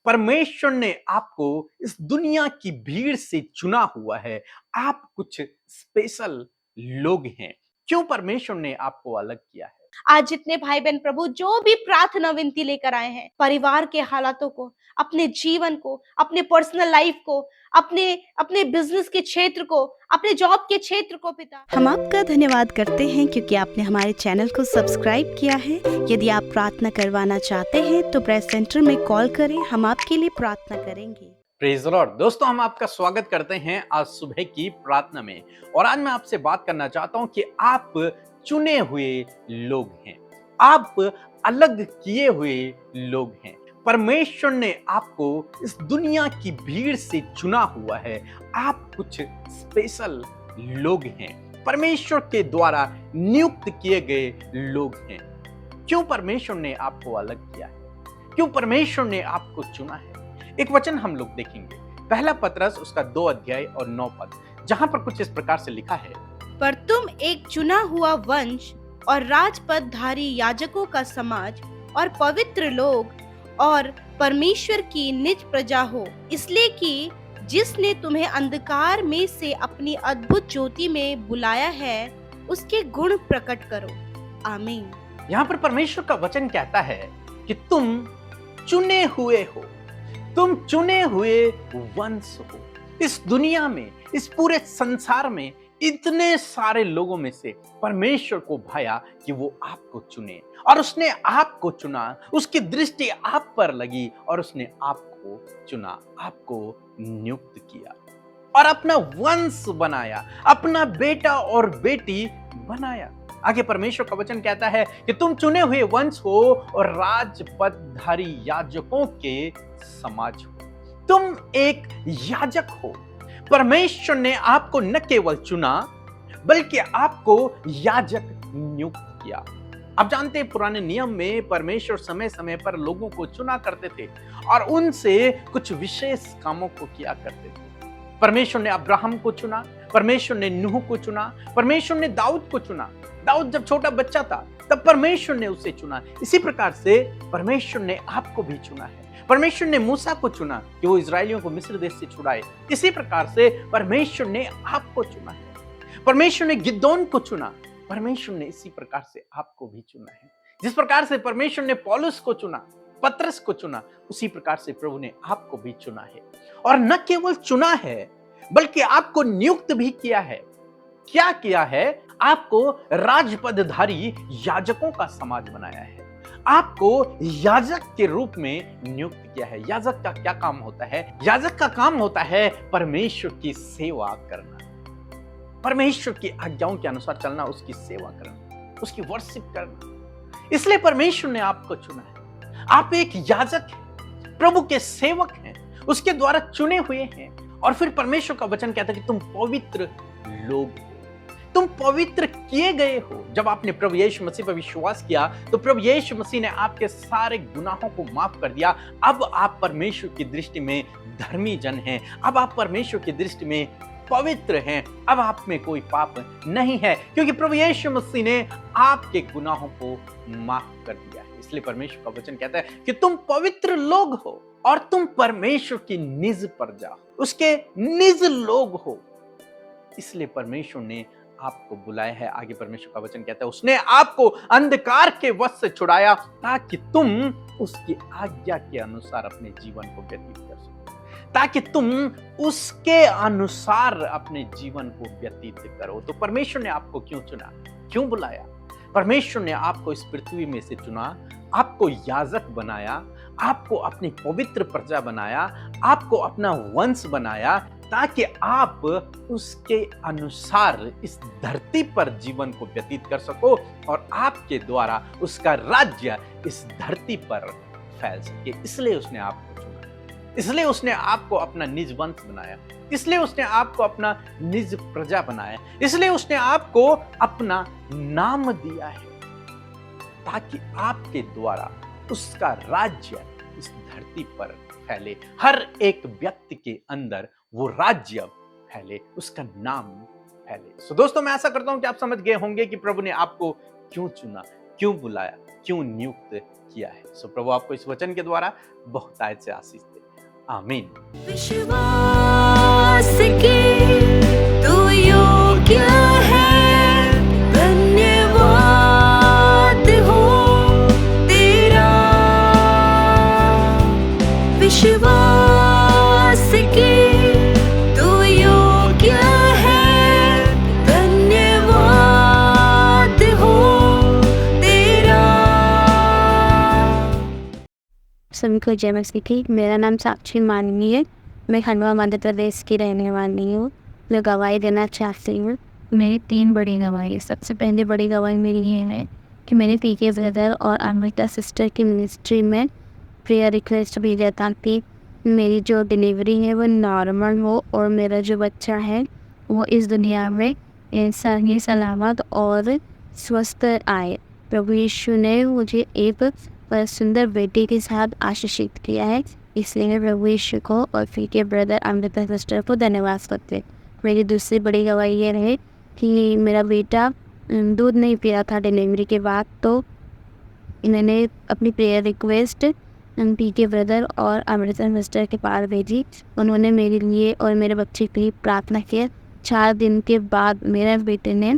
परमेश्वर ने आपको इस दुनिया की भीड़ से चुना हुआ है। आप कुछ स्पेशल लोग हैं। क्यों परमेश्वर ने आपको अलग किया है? आज जितने भाई बहन प्रभु जो भी प्रार्थना विनती लेकर आए हैं, परिवार के हालातों को, अपने जीवन को, अपने पर्सनल लाइफ को, अपने अपने बिजनेस के क्षेत्र को, अपने जॉब के क्षेत्र को, पिता हम आपका धन्यवाद करते हैं क्योंकि आपने हमारे चैनल को सब्सक्राइब किया है। यदि आप प्रार्थना करवाना चाहते हैं तो प्रेस सेंटर में कॉल करें, हम आपके लिए प्रार्थना करेंगे। Praise the Lord. दोस्तों, हम आपका स्वागत करते हैं आज सुबह की प्रार्थना में। और आज मैं आपसे बात करना चाहता हूं कि आप चुने हुए लोग हैं। आप अलग किए हुए लोग हैं। परमेश्वर ने आपको इस दुनिया की भीड़ से चुना हुआ है। आप कुछ स्पेशल लोग हैं। परमेश्वर के द्वारा नियुक्त किए गए लोग हैं। क्यों परमेश्वर ने आपको अलग किया है? क्यों परमेश्वर ने आपको चुना है? एक वचन हम लोग देखेंगे, पहला पतरस उसका 2 अध्याय और 9 पद, जहां पर कुछ इस प्रकार से लिखा है, पर तुम एक चुना हुआ वंश और राजपदधारी याजकों का समाज और पवित्र लोग और परमेश्वर की निज प्रजा हो, इसलिए कि जिसने तुम्हें अंधकार में से अपनी अद्भुत ज्योति में बुलाया है, उसके गुण प्रकट करो। आमीन। यहां पर परमेश्वर का वचन कहता है कि तुम चुने हुए हो, तुम चुने हुए वंश हो। इस दुनिया में, इस पूरे संसार में इतने सारे लोगों में से परमेश्वर को भाया कि वो आपको चुने, और उसने आपको चुना। उसकी दृष्टि आप पर लगी और उसने आपको चुना, आपको नियुक्त किया और अपना वंश बनाया, अपना बेटा और बेटी बनाया। आगे परमेश्वर का वचन कहता है कि तुम चुने हुए वंश हो और राजपदधारी याजकों के समाज हो। तुम एक याजक हो। परमेश्वर ने आपको न केवल चुना बल्कि आपको याजक नियुक्त किया। आप जानते हैं, पुराने नियम में परमेश्वर समय समय पर लोगों को चुना करते थे और उनसे कुछ विशेष कामों को किया करते थे। परमेश्वर ने अब्राहम को चुना, परमेश्वर ने नूह को चुना, परमेश्वर ने दाऊद को चुना। दाऊद जब छोटा बच्चा था तब परमेश्वर ने उसे चुना। इसी प्रकार से परमेश्वर ने आपको भी चुना है। परमेश्वर ने मूसा को चुना कि वो इजरायलियों को मिस्र देश से छुड़ाए। इसी प्रकार से परमेश्वर ने आपको चुना है। परमेश्वर ने गिदोन को चुना, परमेश्वर ने इसी प्रकार से आपको भी चुना है। जिस प्रकार से परमेश्वर ने पौलुस को चुना, पतरस को चुना, उसी प्रकार से प्रभु ने आपको भी चुना है। और न केवल चुना है बल्कि आपको नियुक्त भी किया है। क्या किया है? आपको राजपदधारी याजकों का समाज बनाया है। आपको याजक के रूप में नियुक्त किया है। याजक का क्या काम होता है? याजक का काम होता है परमेश्वर की सेवा करना, परमेश्वर की आज्ञाओं के अनुसार चलना, उसकी सेवा करना, उसकी वर्शिप करना। इसलिए परमेश्वर ने आपको चुना है। आप एक याजक हैं, प्रभु के सेवक हैं, उसके द्वारा चुने हुए हैं। और फिर परमेश्वर का वचन कहता है कि तुम पवित्र लोग हो, तुम पवित्र किए गए हो। जब आपने प्रभु यीशु मसीह पर विश्वास किया तो प्रभु यीशु मसीह ने आपके सारे गुनाहों को माफ कर दिया। अब आप परमेश्वर की दृष्टि में धर्मी जन हैं। अब आप परमेश्वर की दृष्टि में पवित्र हैं। अब आप में कोई पाप नहीं है, क्योंकि प्रभु यीशु मसीह ने आपके गुनाहों को माफ कर दिया है। इसलिए परमेश्वर का वचन कहता है कि तुम पवित्र लोग हो और तुम परमेश्वर की निज प्रजा हो, उसके निज लोग हो। इसलिए परमेश्वर ने आपको बुलाया है। आगे परमेश्वर का वचन कहता है उसने आपको अंधकार के वश से छुड़ाया ताकि तुम उसकी आज्ञा के अनुसार अपने जीवन को व्यतीत कर सको, ताकि तुम उसके अनुसार अपने जीवन को व्यतीत करो। तो परमेश्वर ने आपको क्यों चुना, क्यों बुलाया? परमेश्वर ने आपको इस पृथ्वी में से चुना, आपको याजक बनाया, आपको अपनी पवित्र प्रजा बनाया, आपको अपना वंश बनाया, ताकि आप उसके अनुसार इस धरती पर जीवन को व्यतीत कर सको और आपके द्वारा उसका राज्य इस धरती पर फैल सके। इसलिए उसने आपको चुना, इसलिए उसने आपको अपना निज वंश बनाया, इसलिए उसने आपको अपना निज प्रजा बनाया, इसलिए उसने आपको अपना नाम दिया है, ताकि आपके द्वारा उसका राज्य इस धरती पर फैले। हर एक व्यक्ति के अंदर वो राज्य फैले, उसका नाम फैले। सो दोस्तों, मैं आशा करता हूं कि आप समझ गए होंगे कि प्रभु ने आपको क्यों चुना, क्यों बुलाया, क्यों नियुक्त किया है। सो प्रभु आपको इस वचन के द्वारा बहुतायत से आशीष दे। आमीन। विश्वास की तू योग्य है, धन्यवाद हो तेरा। विश्वास की तू योग्य है, धन्यवाद हो तेरा। सभी को जय मसीह की। मेरा नाम साक्षी माननी है। मैं खंडवा मध्य प्रदेश की रहने वाली हूँ। मैं गवाही देना चाहती हूँ। मेरी 3 बड़ी गवाही। सबसे पहली बड़ी गवाही मेरी ये है कि मेरे पीके ब्रदर और अमृता सिस्टर की मिनिस्ट्री में प्रेयर रिक्वेस्ट भेजा था कि मेरी जो डिलीवरी है वो नॉर्मल हो और मेरा जो बच्चा है वो इस दुनिया में सही सलामत और स्वस्थ आए। प्रभु यीशु ने मुझे एक सुंदर बेटी के साथ आशीषित किया है, इसलिए मैं प्रभु यीशु को और पीके ब्रदर अमृता सिस्टर को धन्यवाद करते। मेरी दूसरी बड़ी गवाही ये रहे कि मेरा बेटा दूध नहीं पिया था डिलीवरी के बाद, तो इन्होंने अपनी प्रेयर रिक्वेस्ट पीके ब्रदर और अमृता सिस्टर के पास भेजी। उन्होंने मेरे लिए और मेरे बच्चे के लिए प्रार्थना की। 4 दिन के बाद मेरे बेटे ने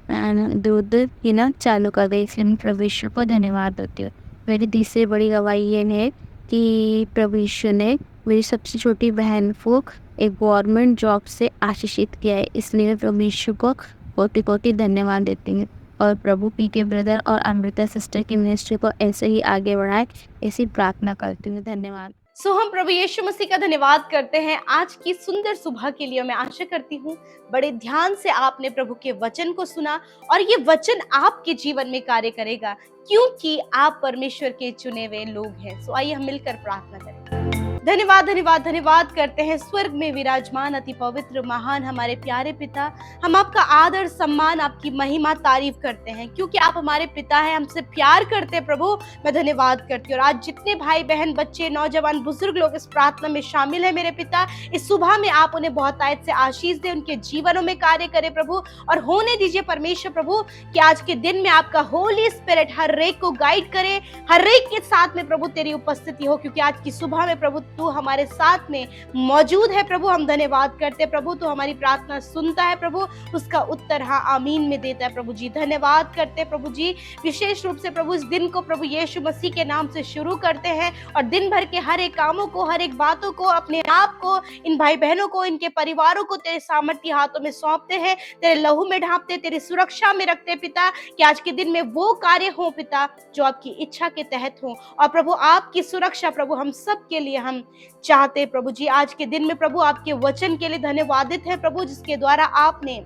दूध पीना चालू कर दी, इसलिए मैं प्रभु यीशु को धन्यवाद देती हूँ। मेरी तीसरी बड़ी गवाही ये है कि प्रभु यीशु ने मेरी सबसे छोटी बहन को एक गवर्नमेंट जॉब से आशीषित किया है, इसलिए मैं प्रभु यीशु को कोटि कोटि धन्यवाद देती हूँ। और प्रभु पीके ब्रदर और अमृता सिस्टर की मिनिस्ट्री को ऐसे ही आगे बढ़ाए, ऐसी प्रार्थना करती हूँ। धन्यवाद। सो हम प्रभु यीशु मसीह का धन्यवाद करते हैं आज की सुंदर सुबह के लिए। मैं आशा करती हूँ बड़े ध्यान से आपने प्रभु के वचन को सुना और ये वचन आपके जीवन में कार्य करेगा, क्योंकि आप परमेश्वर के चुने हुए लोग हैं। सो आइए हम मिलकर प्रार्थना करें। धन्यवाद धन्यवाद धन्यवाद करते हैं स्वर्ग में विराजमान अति पवित्र महान हमारे प्यारे पिता। हम आपका आदर सम्मान, आपकी महिमा तारीफ करते हैं, क्योंकि आप हमारे पिता हैं, हमसे प्यार करते हैं। प्रभु मैं धन्यवाद करती हूँ। और आज जितने भाई बहन बच्चे नौजवान बुजुर्ग लोग इस प्रार्थना में शामिल है मेरे पिता, इस सुबह में आप उन्हें बहुतायत से आशीष दे, उनके जीवनों में कार्य करे प्रभु। और होने दीजिए परमेश्वर प्रभु कि आज के दिन में आपका होली स्पिरिट हर एक को गाइड करे, हर एक के साथ में प्रभु तेरी उपस्थिति हो, क्योंकि आज की सुबह में प्रभु तू हमारे साथ में मौजूद है। प्रभु हम धन्यवाद करते हैं प्रभु, तू हमारी प्रार्थना सुनता है प्रभु, उसका उत्तर हाँ आमीन में देता है प्रभु जी। धन्यवाद करते हैं प्रभु जी। विशेष रूप से प्रभु इस दिन को प्रभु यीशु मसीह के नाम से शुरू करते हैं और दिन भर के हर एक कामों को, हर एक बातों को, अपने आप को, इन भाई बहनों को, इनके परिवारों को तेरे सामर्थ्य हाथों में सौंपते हैं, तेरे लहू में ढांपते, तेरी सुरक्षा में रखते पिता, कि आज के दिन में वो कार्य हो पिता जो आपकी इच्छा के तहत हो। और प्रभु आपकी सुरक्षा प्रभु हम सब के लिए हम चाहते प्रभु जी। आज के दिन में प्रभु आपके वचन के लिए धन्यवादित है प्रभु, जिसके द्वारा आपने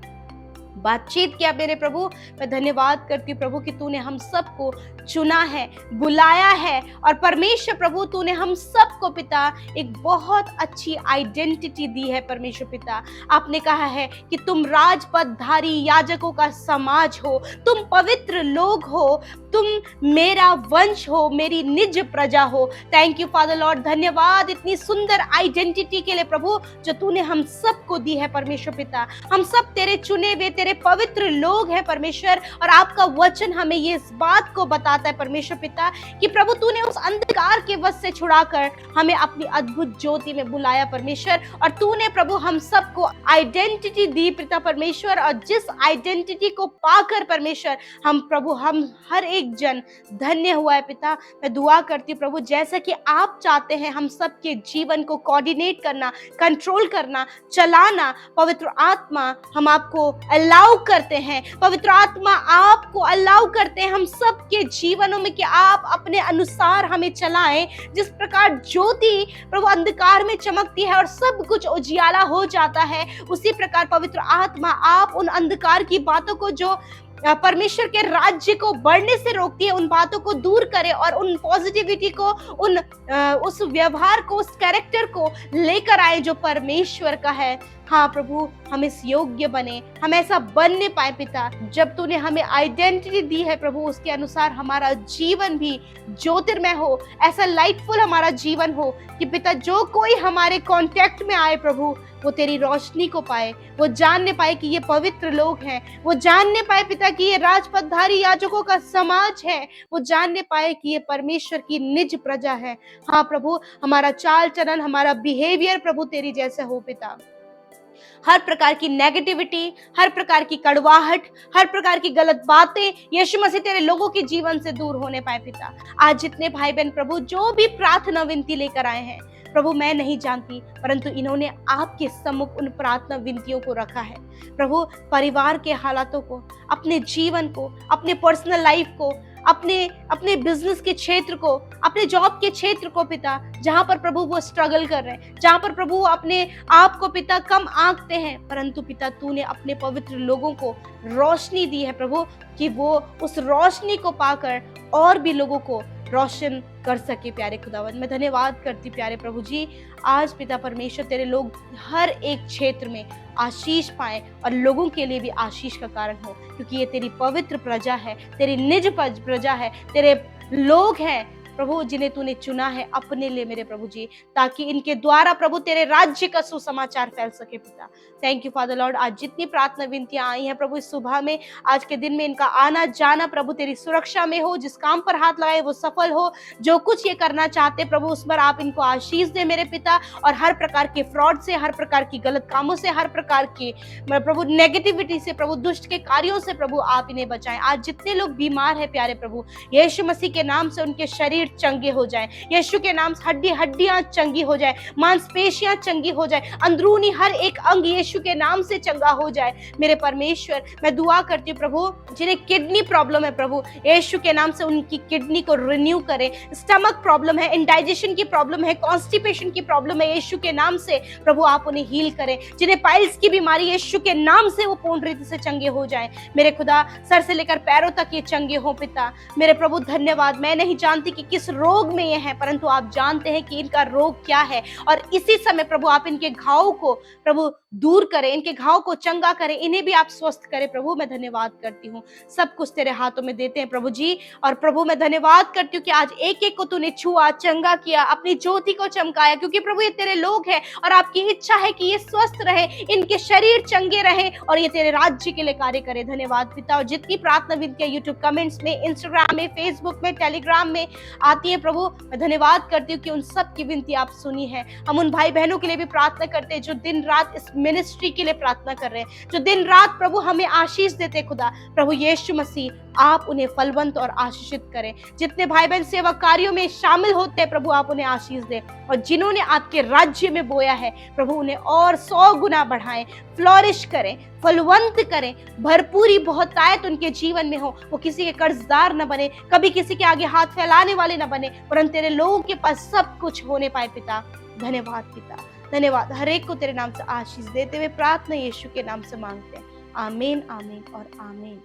बातचीत किया मेरे प्रभु। मैं धन्यवाद करती हूँ प्रभु कि तूने हम सबको चुना है, बुलाया है, और परमेश्वर प्रभु तूने हम सबको पिता एक बहुत अच्छी आइडेंटिटी दी है परमेश्वर पिता। आपने कहा है कि तुम राजपदधारी याजकों का समाज हो, तुम पवित्र लोग हो, तुम मेरा वंश हो, मेरी निज प्रजा हो। थैंक यू फादर लॉर्ड, धन्यवाद इतनी सुंदर आइडेंटिटी के लिए प्रभु जो तूने हम सबको दी है परमेश्वर पिता। हम सब तेरे चुने हुए, तेरे पवित्र लोग हैं परमेश्वर, और आपका वचन हमें ये इस बात को बताता है परमेश्वर पिता कि प्रभु तूने उस अंधकार के वश से छुड़ाकर हमें अपनी अद्भुत ज्योति में बुलाया परमेश्वर, और तूने प्रभु हम सबको आइडेंटिटी दी पिता परमेश्वर। और जिस आइडेंटिटी को पाकर परमेश्वर हम प्रभु हम हर एक जन धन्य हुआ है पिता। मैं दुआ करती हूँ प्रभु जैसा कि आप चाहते हैं हम सबके जीवन को कोऑर्डिनेट करना, कंट्रोल करना, चलाना, पवित्र आत्मा हम आपको अलाउ करते हैं, पवित्र आत्मा आपको अलाउ करते हैं हम सबके जीवनों में कि आप अपने अनुसार हमें चलाएं। जिस प्रकार ज्योति प्रभु अंधकार में चमकती है और सब कुछ उजियाला हो जाता है, उसी प्रकार पवित्र आत्मा आप उन अंधकार की बातों को जो परमेश्वर के राज्य को बढ़ने से रोकती है, उन बातों को दूर करे और उन पॉजिटिविटी को, उस व्यवहार को, उस कैरेक्टर को लेकर आए जो परमेश्वर का है। हाँ प्रभु, हम इस योग्य बने, हम ऐसा बनने पाए पिता। जब तूने हमें आइडेंटिटी दी है प्रभु, उसके अनुसार हमारा जीवन भी ज्योतिर्मय हो, ऐसा लाइटफुल हमारा जीवन हो कि पिता जो कोई हमारे कांटेक्ट में आए प्रभु, वो तेरी रोशनी को पाए, वो जानने पाए कि ये पवित्र लोग हैं, वो जानने पाए पिता कि ये राजपथधारी याजकों का समाज है, वो जानने पाए कि ये परमेश्वर की निज प्रजा है। हाँ प्रभु, हमारा चाल चलन, हमारा बिहेवियर प्रभु तेरी जैसे हो पिता। हर प्रकार की नेगेटिविटी, हर प्रकार की कड़वाहट, हर प्रकार की गलत बातें यीशु मसीह तेरे लोगों के जीवन से दूर होने पाए पिता। आज जितने भाई बहन प्रभु जो भी प्रार्थना विनती लेकर आए हैं प्रभु, मैं नहीं जानती, परंतु इन्होंने आपके सम्मुख उन प्रार्थना विनतियों को रखा है प्रभु। परिवार के हालातों को, अपने जीवन को, अपने पर्सनल लाइफ को, अपने बिजनेस के क्षेत्र को, अपने जॉब के क्षेत्र को पिता, जहां पर प्रभु वो स्ट्रगल कर रहे हैं, जहां पर प्रभु अपने आप को पिता कम आंकते हैं, परंतु पिता तूने अपने पवित्र लोगों को रोशनी दी है प्रभु, कि वो उस रोशनी को पाकर और भी लोगों को रोशन कर सके। प्यारे खुदावन, मैं धन्यवाद करती प्यारे प्रभु जी। आज पिता परमेश्वर तेरे लोग हर एक क्षेत्र में आशीष पाए और लोगों के लिए भी आशीष का कारण हो, क्योंकि ये तेरी पवित्र प्रजा है, तेरी निज प्रजा है, तेरे लोग हैं प्रभु, जिन्हें तूने चुना है अपने लिए मेरे प्रभु जी, ताकि इनके द्वारा प्रभु तेरे राज्य का सुसमाचार फैल सके पिता। Thank you father Lord. आज जितनी प्रार्थना विनतियां आई हैं प्रभु इस सुबह में, आज के दिन में, इनका आना जाना प्रभु तेरी सुरक्षा में हो, जिस काम पर हाथ लगाए वो सफल हो, जो कुछ ये करना चाहते प्रभु उस पर आप इनको आशीष दे मेरे पिता, और हर प्रकार के फ्रॉड से, हर प्रकार की गलत कामों से, हर प्रकार की प्रभु नेगेटिविटी से, प्रभु दुष्ट के कार्यों से प्रभु आप इन्हें बचाएं। आज जितने लोग बीमार है प्यारे प्रभु, यीशु मसीह के नाम से उनके शरीर चंगे हो जाएं, यीशु के नाम से हड्डियां चंगी हो जाए, मांसपेशियां चंगी हो जाए, अंदरूनी हर एक अंग यीशु के नाम से चंगा हो जाए। मेरे परमेश्वर, मैं दुआ करती हूँ प्रभु, जिन्हें किडनी प्रॉब्लम है प्रभु, यीशु के नाम से उनकी किडनी को रिन्यू करें। स्टमक प्रॉब्लम है, इंडाइजेशन की प्रॉब्लम है, कॉन्स्टिपेशन की प्रॉब्लम है, यीशु के नाम से प्रभु आप उन्हें हील करें। जिन्हें पाइल्स की बीमारी, यीशु के नाम से वो पूर्ण रीति से चंगे हो जाएं। मेरे खुदा, सर से लेकर पैरों तक ये चंगे हो पिता। मेरे प्रभु धन्यवाद। मैं नहीं जानती कि किस रोग में ये है, परंतु आप जानते हैं कि इनका रोग क्या है, और इसी समय प्रभु आप इनके घाव को प्रभु दूर करें, इनके घाव को चंगा करें, इन्हें भी आप स्वस्थ करें प्रभु। मैं धन्यवाद करती हूँ, सब कुछ तेरे हाथों में देते हैं प्रभु जी। और प्रभु मैं धन्यवाद करती हूँ कि आज एक एक को तूने छुआ, चंगा किया, अपनी ज्योति को चमकाया, क्योंकि प्रभु ये तेरे लोग हैं और आपकी इच्छा है कि ये स्वस्थ रहे, इनके शरीर चंगे रहे और ये तेरे राज्य के लिए कार्य करे। धन्यवाद पिता। और जितनी प्रार्थना विनतियां यूट्यूब कमेंट्स में, इंस्टाग्राम में, फेसबुक में, टेलीग्राम में आती है प्रभु, मैं धन्यवाद करती हूँ कि उन सब की विनती आप सुनी है। हम उन भाई बहनों के लिए भी प्रार्थना करते हैं जो दिन रात इस मिनिस्ट्री के लिए प्रार्थना कर रहे हैं, जो दिन रात प्रभु हमें आशीष देते खुदा। प्रभु यीशु मसीह आप उन्हें फलवंत और आशीषित करें। जितने भाई बहन सेवा कार्यों में शामिल होते हैं प्रभु आप उन्हें आशीष दें, और जिन्होंने आपके राज्य में बोया है प्रभु उन्हें और 100 गुना बढ़ाएं, फ्लोरिश करें, फलवंत करें, भरपूरी बहुतायत उनके जीवन में हो। वो किसी के कर्जदार न बने, कभी किसी के आगे हाथ फैलाने वाले न बने, परंतु तेरे लोगों के पास सब कुछ होने पाए पिता। धन्यवाद पिता, धन्यवाद। हर एक को तेरे नाम से आशीष देते हुए प्रार्थना यीशु के नाम से मांगते हैं। आमीन, आमीन और आमीन।